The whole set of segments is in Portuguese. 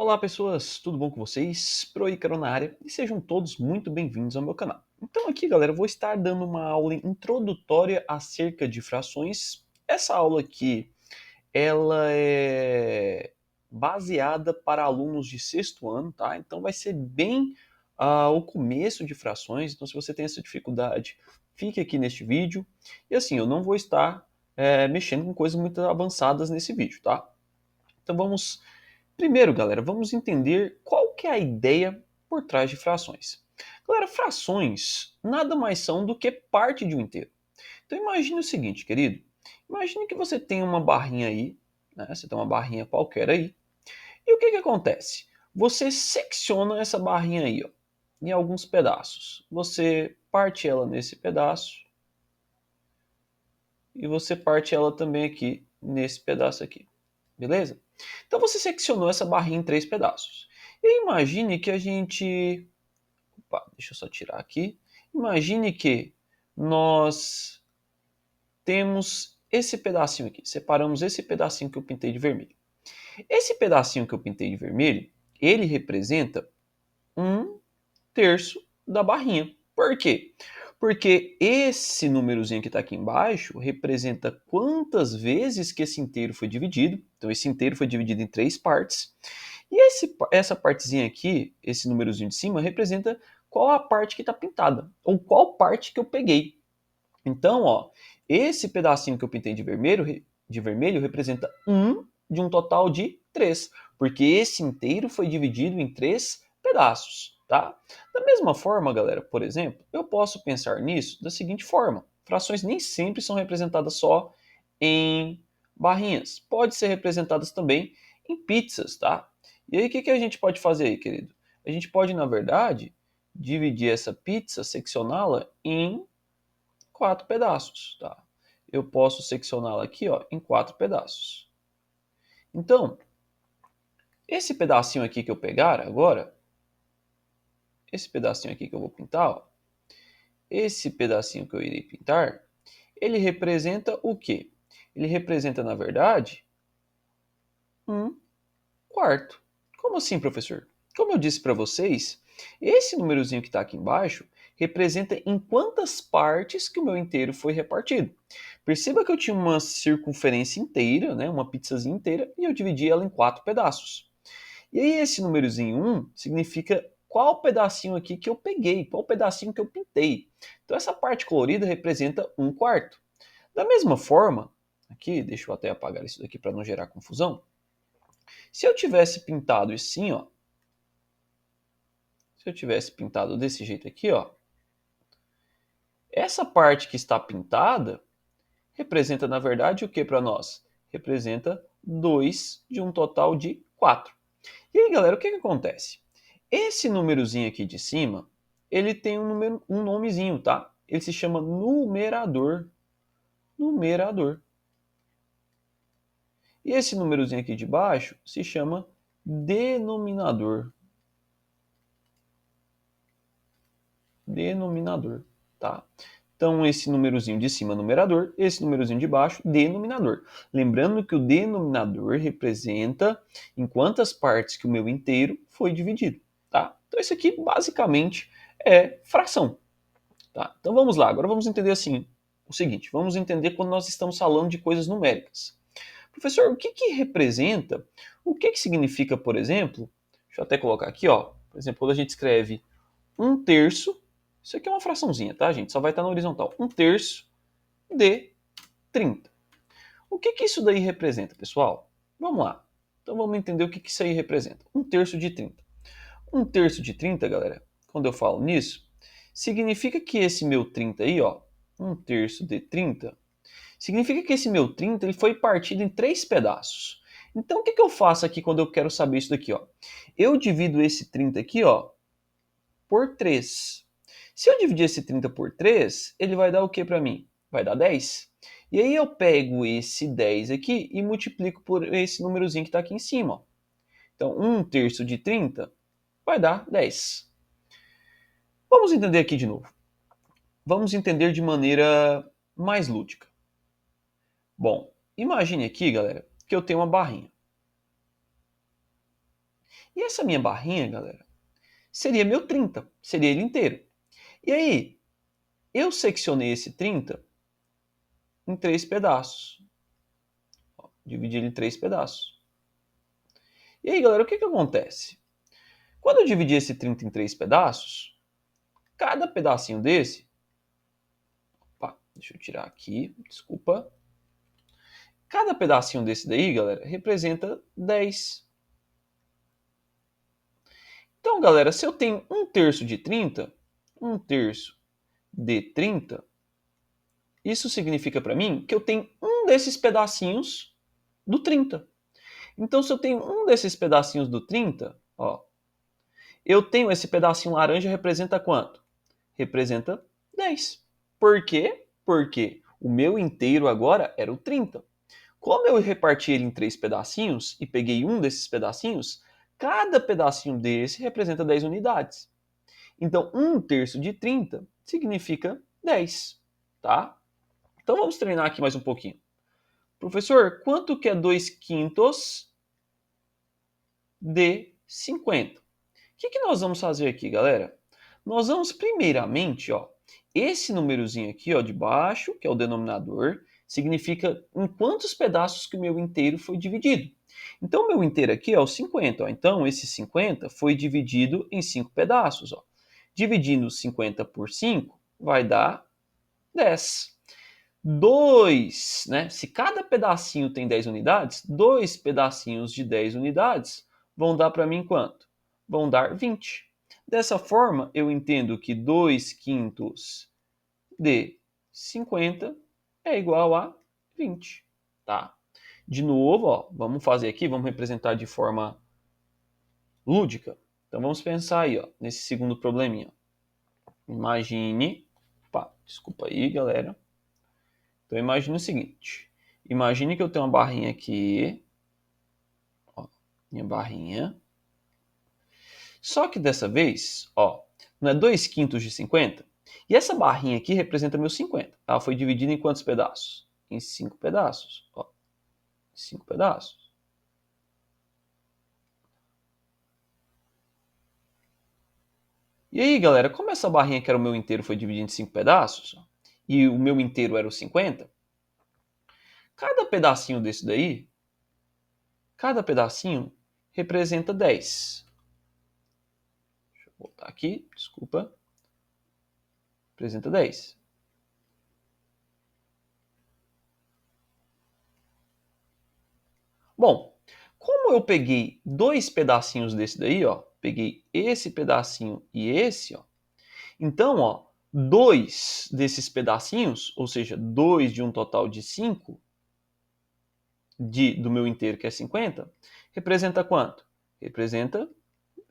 Olá pessoas, tudo bom com vocês? Proícaro na área e sejam todos muito bem-vindos ao meu canal. Então aqui galera, eu vou estar dando uma aula introdutória acerca de frações. Essa aula aqui, ela é baseada para alunos de sexto ano, tá? Então vai ser bem o começo de frações, então se você tem essa dificuldade, fique aqui neste vídeo. E assim, eu não vou estar mexendo com coisas muito avançadas nesse vídeo, tá? Então vamos. Primeiro, galera, vamos entender qual que é a ideia por trás de frações. Galera, frações nada mais são do que parte de um inteiro. Então imagine o seguinte, querido. Imagine que você tem uma barrinha aí, né? Você tem uma barrinha qualquer aí. E o que acontece? Você secciona essa barrinha aí, ó, em alguns pedaços. Você parte ela nesse pedaço e você parte ela também aqui nesse pedaço aqui. Beleza? Então você seccionou essa barrinha em três pedaços. E imagine que a gente. Opa, deixa eu só tirar aqui. Imagine que nós temos esse pedacinho aqui. Separamos esse pedacinho que eu pintei de vermelho. Esse pedacinho que eu pintei de vermelho, ele representa um terço da barrinha. Por quê? Porque esse númerozinho que está aqui embaixo representa quantas vezes que esse inteiro foi dividido. Então, esse inteiro foi dividido em três partes. E essa partezinha aqui, esse númerozinho de cima, representa qual a parte que está pintada, ou qual parte que eu peguei. Então, ó, esse pedacinho que eu pintei de vermelho representa um de um total de três, porque esse inteiro foi dividido em três pedaços, tá? Da mesma forma, galera, por exemplo, eu posso pensar nisso da seguinte forma: frações nem sempre são representadas só em barrinhas, pode ser representadas também em pizzas, tá? E aí, o que a gente pode fazer aí, querido? A gente pode, na verdade, dividir essa pizza, seccioná-la em quatro pedaços, tá? Eu posso seccioná-la aqui, ó, em quatro pedaços. Então, esse pedacinho aqui que eu pegar agora, esse pedacinho aqui que eu vou pintar, ó, esse pedacinho que eu irei pintar, ele representa o quê? Ele representa, na verdade, um quarto. Como assim, professor? Como eu disse para vocês, esse númerozinho que está aqui embaixo representa em quantas partes que o meu inteiro foi repartido. Perceba que eu tinha uma circunferência inteira, né, uma pizzazinha inteira, e eu dividi ela em quatro pedaços. E aí esse númerozinho 1 significa qual pedacinho aqui que eu peguei, qual pedacinho que eu pintei. Então essa parte colorida representa um quarto. Da mesma forma, aqui, deixa eu até apagar isso daqui para não gerar confusão. Se eu tivesse pintado assim, ó, se eu tivesse pintado desse jeito aqui, ó, essa parte que está pintada representa, na verdade, o que para nós? Representa 2 de um total de 4. E aí, galera, o que acontece? Esse númerozinho aqui de cima, ele tem um nomezinho, tá? Ele se chama numerador. Numerador. E esse númerozinho aqui de baixo se chama denominador. Denominador, tá? Então, esse númerozinho de cima, numerador, esse númerozinho de baixo, denominador. Lembrando que o denominador representa em quantas partes que o meu inteiro foi dividido, tá? Então, isso aqui, basicamente, é fração, tá? Então, vamos lá. Agora, vamos entender assim, o seguinte. Vamos entender quando nós estamos falando de coisas numéricas. Professor, o que representa? O que significa, por exemplo, deixa eu até colocar aqui, ó. Por exemplo, quando a gente escreve um terço, isso aqui é uma fraçãozinha, tá, gente? Só vai estar na horizontal. Um terço de 30. O que isso daí representa, pessoal? Vamos lá. Então vamos entender o que isso aí representa. Um terço de 30. Um terço de 30, galera, quando eu falo nisso, significa que esse meu 30 aí, ó, um terço de 30, significa que esse meu 30 ele foi partido em três pedaços. Então o que eu faço aqui quando eu quero saber isso daqui, ó? Eu divido esse 30 aqui, ó, por 3. Se eu dividir esse 30 por 3, ele vai dar o que para mim? Vai dar 10. E aí eu pego esse 10 aqui e multiplico por esse númerozinho que está aqui em cima. Então, um terço de 30 vai dar 10. Vamos entender aqui de novo. Vamos entender de maneira mais lúdica. Bom, imagine aqui, galera, que eu tenho uma barrinha. E essa minha barrinha, galera, seria meu 30, seria ele inteiro. E aí, eu seccionei esse 30 em 3 pedaços. Ó, dividi ele em 3 pedaços. E aí, galera, o que acontece? Quando eu dividi esse 30 em 3 pedaços, cada pedacinho desse... Opa, deixa eu tirar aqui, desculpa. Cada pedacinho desse daí, galera, representa 10. Então, galera, se eu tenho 1/3 de 30, 1/3 de 30, isso significa para mim que eu tenho um desses pedacinhos do 30. Então, se eu tenho um desses pedacinhos do 30, ó, eu tenho esse pedacinho laranja, representa quanto? Representa 10. Por quê? Porque o meu inteiro agora era o 30. Como eu reparti ele em 3 pedacinhos e peguei um desses pedacinhos, cada pedacinho desse representa 10 unidades. Então, 1/3 de 30 significa 10, tá? Então, vamos treinar aqui mais um pouquinho. Professor, quanto que é 2/5 de 50? O que nós vamos fazer aqui, galera? Nós vamos primeiramente, ó, esse númerozinho aqui, ó, de baixo, que é o denominador, significa em quantos pedaços que o meu inteiro foi dividido. Então, o meu inteiro aqui é o 50. Ó. Então, esse 50 foi dividido em 5 pedaços. Ó. Dividindo 50 por 5 vai dar 10. 2, né? Se cada pedacinho tem 10 unidades, 2 pedacinhos de 10 unidades vão dar para mim quanto? Vão dar 20. Dessa forma, eu entendo que 2/5 de 50 é igual a 20, tá? De novo, ó, vamos fazer aqui, vamos representar de forma lúdica. Então vamos pensar aí, ó, nesse segundo probleminha. Imagine, opa, desculpa aí, galera. Então imagine o seguinte, imagine que eu tenho uma barrinha aqui, ó, minha barrinha. Só que dessa vez, ó, não é 2/5 de 50? E essa barrinha aqui representa meus 50. Ela foi dividida em quantos pedaços? Em 5 pedaços. Ó, 5 pedaços. E aí, galera, como essa barrinha que era o meu inteiro foi dividida em 5 pedaços, ó, e o meu inteiro era o 50, cada pedacinho desse daí, cada pedacinho representa 10. Deixa eu voltar aqui, desculpa. Representa 10. Bom, como eu peguei 2 pedacinhos desse daí, ó, peguei esse pedacinho e esse, ó, então, ó, 2 desses pedacinhos, ou seja, 2 de um total de 5, do meu inteiro, que é 50, representa quanto? Representa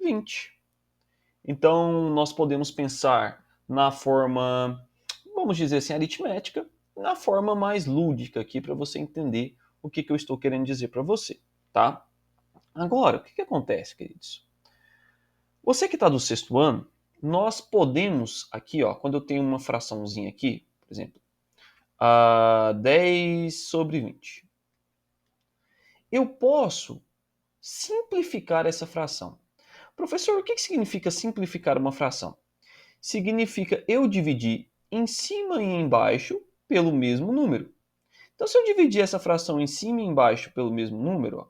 20. Então, nós podemos pensar na forma, vamos dizer assim, aritmética, na forma mais lúdica aqui, para você entender o que eu estou querendo dizer para você, tá? Agora, o que acontece, queridos? Você que está do sexto ano, nós podemos aqui, ó, quando eu tenho uma fraçãozinha aqui, por exemplo, 10/20, eu posso simplificar essa fração. Professor, o que significa simplificar uma fração? Significa eu dividir em cima e embaixo pelo mesmo número. Então, se eu dividir essa fração em cima e embaixo pelo mesmo número, ó,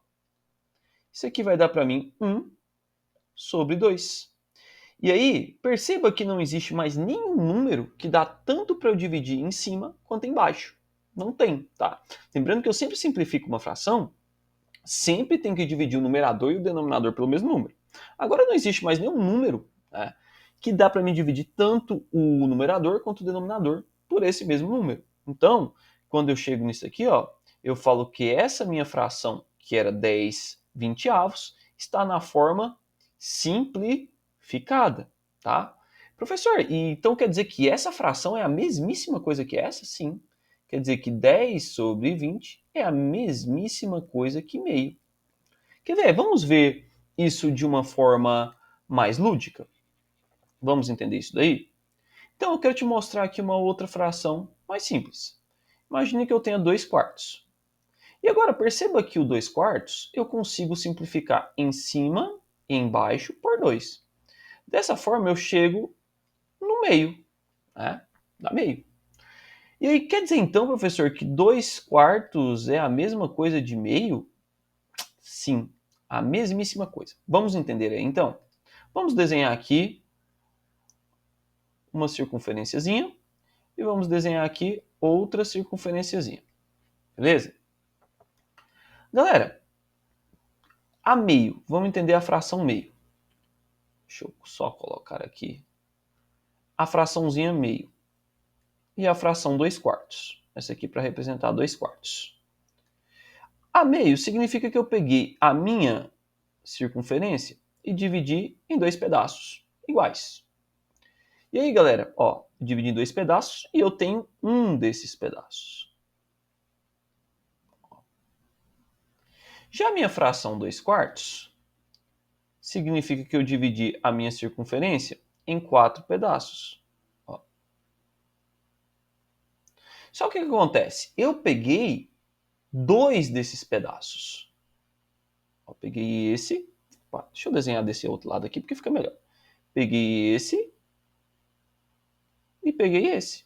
isso aqui vai dar para mim 1/2. E aí, perceba que não existe mais nenhum número que dá tanto para eu dividir em cima quanto embaixo. Não tem, tá? Lembrando que eu sempre simplifico uma fração, sempre tem que dividir o numerador e o denominador pelo mesmo número. Agora não existe mais nenhum número, né, que dá para me dividir tanto o numerador quanto o denominador por esse mesmo número. Então, quando eu chego nisso aqui, ó, eu falo que essa minha fração, que era 10/20, está na forma simplificada, tá? Professor, então quer dizer que essa fração é a mesmíssima coisa que essa? Sim. Quer dizer que 10/20 é a mesmíssima coisa que meio. Quer ver? Vamos ver isso de uma forma mais lúdica? Vamos entender isso daí? Então eu quero te mostrar aqui uma outra fração mais simples. Imagine que eu tenha 2/4. E agora perceba que o 2/4 eu consigo simplificar em cima embaixo por 2. Dessa forma, eu chego no meio, né? Dá meio. E aí, quer dizer então, professor, que 2/4 é a mesma coisa de meio? Sim, a mesmíssima coisa. Vamos entender aí, então? Vamos desenhar aqui uma circunferênciazinha e vamos desenhar aqui outra circunferênciazinha. Beleza? Galera, a meio, vamos entender a fração meio. Deixa eu só colocar aqui a fraçãozinha meio e a fração 2/4. Essa aqui para representar 2/4. A meio significa que eu peguei a minha circunferência e dividi em 2 pedaços iguais. E aí, galera, ó, dividi em 2 pedaços e eu tenho um desses pedaços. Já a minha fração 2/4 significa que eu dividi a minha circunferência em 4 pedaços. Ó. Só que o que acontece? Eu peguei 2 desses pedaços. Ó, peguei esse. Opa, deixa eu desenhar desse outro lado aqui porque fica melhor. Peguei esse e peguei esse.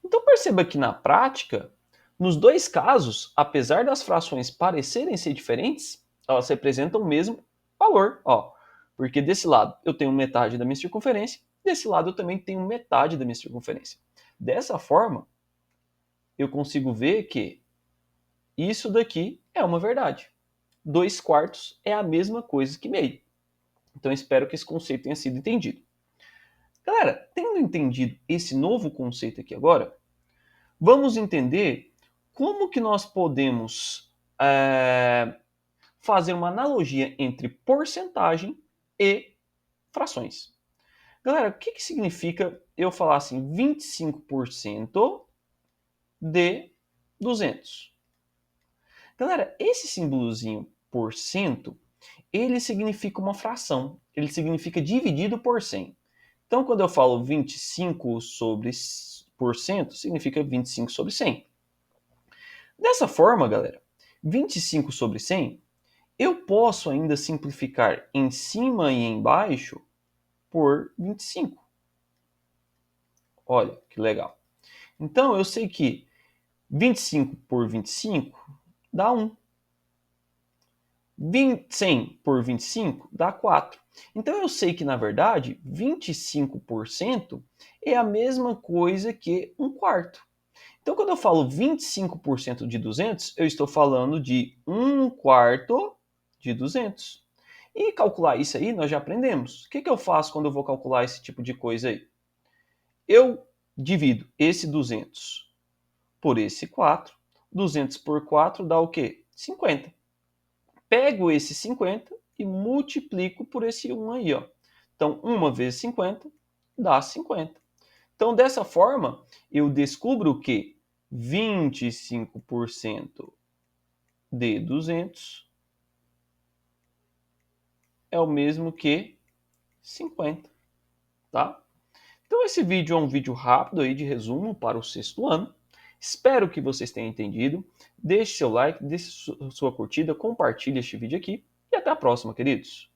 Então perceba que na prática, nos dois casos, apesar das frações parecerem ser diferentes, elas representam o mesmo valor. Ó, porque desse lado eu tenho metade da minha circunferência, desse lado eu também tenho metade da minha circunferência. Dessa forma, eu consigo ver que isso daqui é uma verdade. 2/4 é a mesma coisa que meio. Então espero que esse conceito tenha sido entendido. Galera, tendo entendido esse novo conceito aqui agora, vamos entender como que nós podemos fazer uma analogia entre porcentagem e frações. Galera, o que significa eu falar assim 25% de 200? Galera, esse símbolozinho por cento, ele significa uma fração. Ele significa dividido por 100. Então, quando eu falo 25 sobre por cento, significa 25 sobre 100. Dessa forma, galera, 25 sobre 100, eu posso ainda simplificar em cima e embaixo por 25. Olha, que legal. Então, eu sei que 25 por 25 dá 1. 100 por 25 dá 4. Então, eu sei que, na verdade, 25% é a mesma coisa que 1/4. Então, quando eu falo 25% de 200, eu estou falando de 1/4 de 200. E calcular isso aí, nós já aprendemos. O que eu faço quando eu vou calcular esse tipo de coisa aí? Eu divido esse 200 por esse 4. 200 por 4 dá o quê? 50. Pego esse 50 e multiplico por esse 1 aí, ó. Então, 1 vezes 50 dá 50. Então, dessa forma, eu descubro que 25% de 200 é o mesmo que 50, tá? Então, esse vídeo é um vídeo rápido aí de resumo para o 6º ano. Espero que vocês tenham entendido. Deixe seu like, deixe sua curtida, compartilhe este vídeo aqui e até a próxima, queridos.